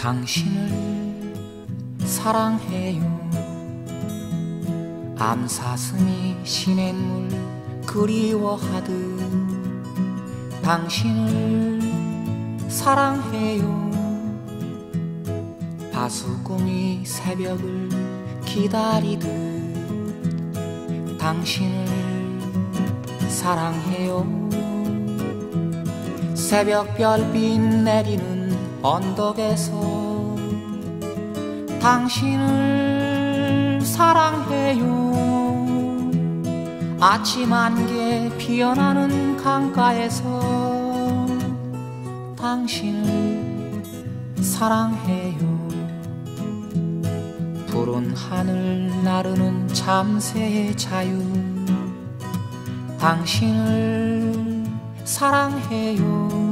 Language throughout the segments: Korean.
당신을 사랑해요. 암사슴이 시냇물 그리워하듯 당신을 사랑해요. 바수궁이 새벽을 기다리듯 당신을 사랑해요. 새벽 별빛 내리는 언덕에서 당신을 사랑해요. 아침 안개 피어나는 강가에서 당신을 사랑해요. 푸른 하늘 나르는 참새의 자유 당신을 사랑해요.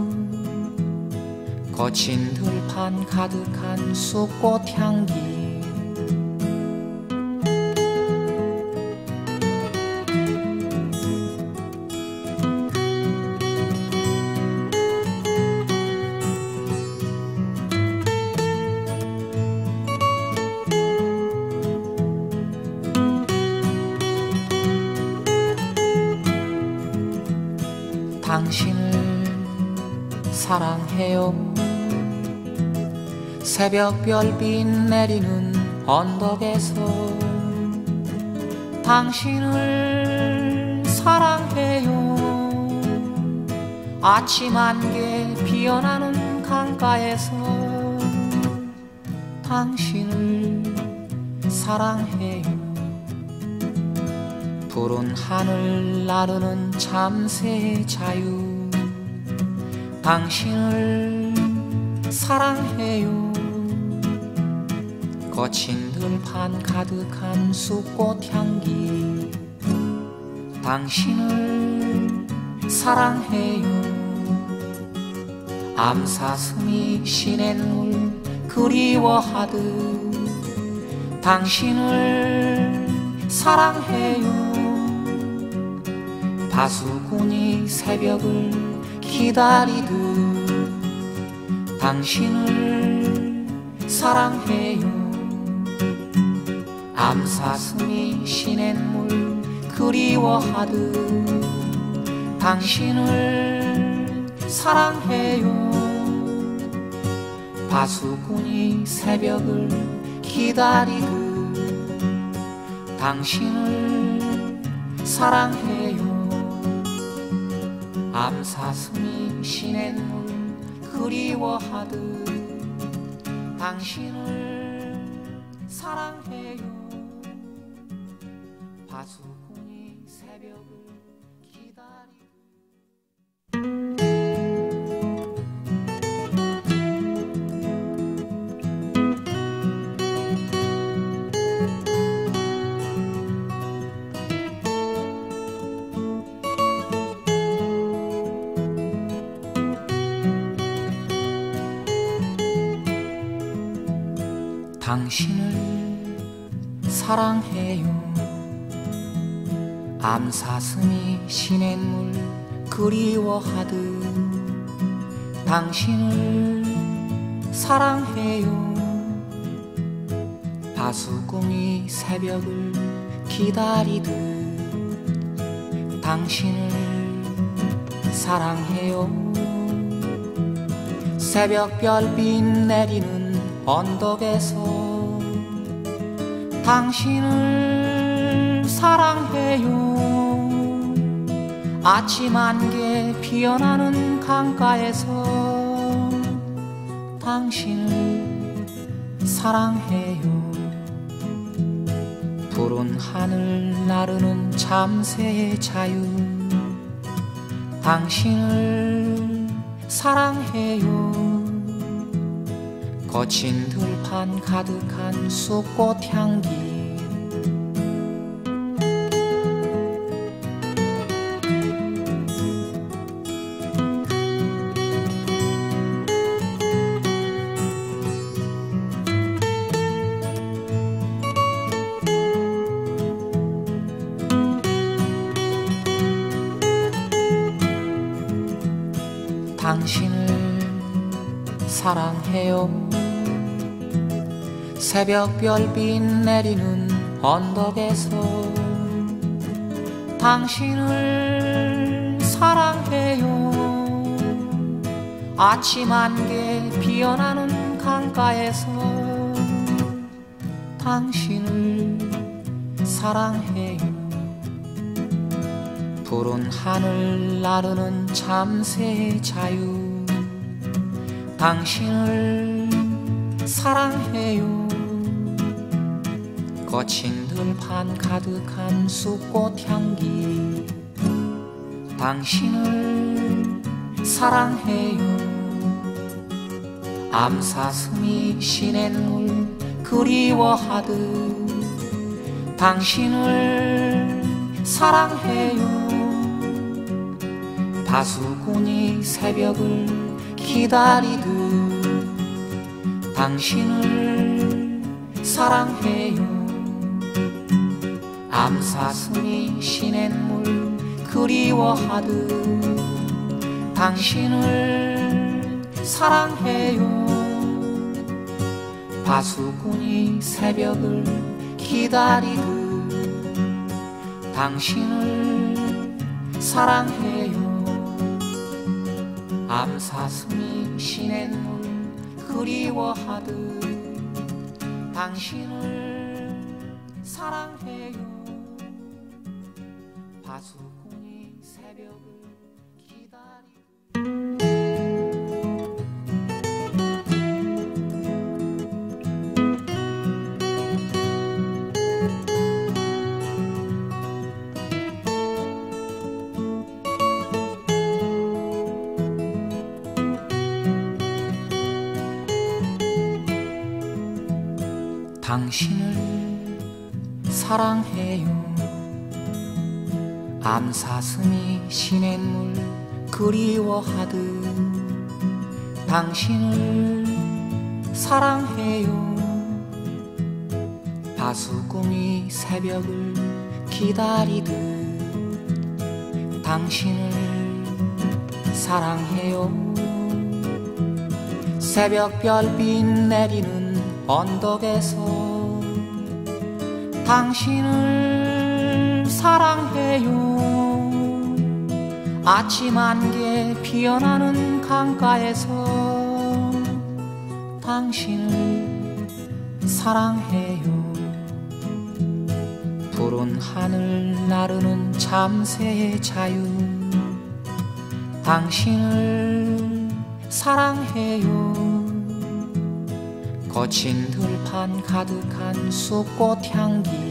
거친 들판 가득한 쑥꽃 향기 당신을 사랑해요. 새벽 별빛 내리는 언덕에서 당신을 사랑해요. 아침 안개 피어나는 강가에서 당신을 사랑해요. 푸른 하늘 나르는 참새의 자유 당신을 사랑해요. 거친 들판 가득한 쑥꽃 향기 당신을 사랑해요. 암사슴이 시냇물 그리워하듯 당신을 사랑해요. 바수군이 새벽을 기다리듯 당신을 사랑해요. 암사슴이 시냇물 그리워하듯 당신을 사랑해요. 바수군이 새벽을 기다리듯 당신을 사랑해요. 암사슴이 시냇물 그리워하듯 당신을 사랑해요. 바수궁이 새벽을 기다리듯 당신을 사랑해요. 암사슴이 시냇물 그리워하듯 당신을 사랑해요. 바수궁이 새벽을 기다리듯 당신을 사랑해요. 새벽 별빛 내리는 언덕에서 당신을 사랑해요. 아침 안개 피어나는 강가에서 당신을 사랑해요. 푸른 하늘 나르는 참새의 자유 당신을 사랑해요. 거친 들판 가득한 쑥꽃 향기 당신을 사랑해요. 새벽 별빛 내리는 언덕에서 당신을 사랑해요. 아침 안개 피어나는 강가에서 당신을 사랑해요. 푸른 하늘 나르는 참새의 자유 당신을 사랑해요. 거친 들판 가득한 쑥꽃 향기 당신을 사랑해요. 암사슴이 시냇물 그리워하듯 당신을 사랑해요. 바수꾼이 새벽을 기다리듯 당신을 사랑해요. 암사슴이 시냇물 그리워하듯 당신을 사랑해요. 바수꾼이 새벽을 기다리듯 당신을 사랑해요. 암사슴이 시냇물 그리워하듯 당신을 사랑해요. 바수꾼이 새벽을 기다리듯 당신을 사랑해요. 암사슴이 시냇물 그리워하듯 당신을 사랑해요. 바수꾼이 새벽을 기다리듯 당신을 사랑해요. 새벽 별빛 내리는 언덕에서 당신을 사랑해요. 아침 안개 피어나는 강가에서 당신을 사랑해요. 푸른 하늘 나르는 참새의 자유 당신을 사랑해요. 거친 들판 가득한 쑥꽃 향기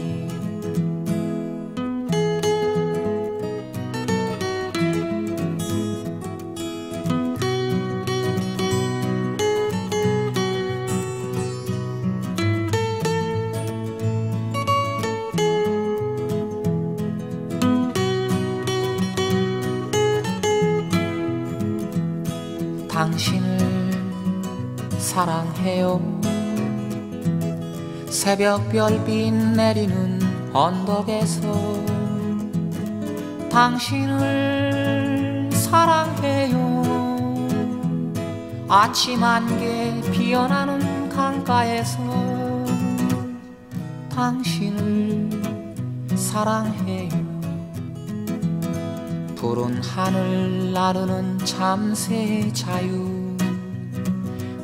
당신을 사랑해요. 새벽 별빛 내리는 언덕에서 당신을 사랑해요. 아침 안개 피어나는 강가에서 당신을 사랑해요. 푸른 하늘 나르는 참새의 자유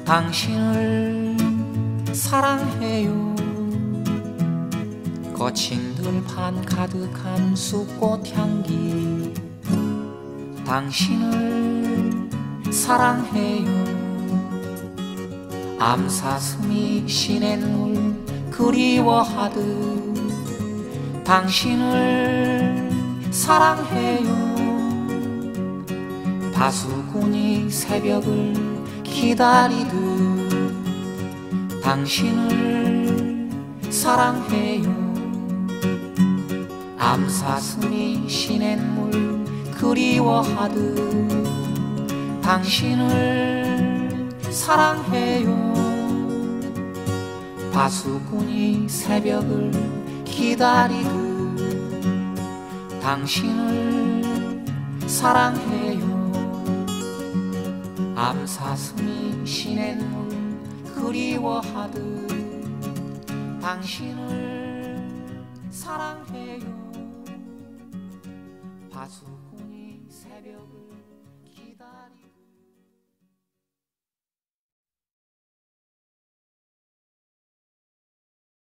당신을 사랑해요. 거친 들판 가득한 쑥꽃 향기 당신을 사랑해요. 암사슴이 시냇물 그리워하듯 당신을 사랑해요. 바수꾼이 새벽을 기다리듯 당신을 사랑해요. 암사슴이 시냇물 그리워하듯 당신을 사랑해요. 바수꾼이 새벽을 기다리듯 당신을 사랑해요. 암사슴이 시냇물 그리워하듯 당신을 사랑해요. 바수꾼이 새벽을 기다리고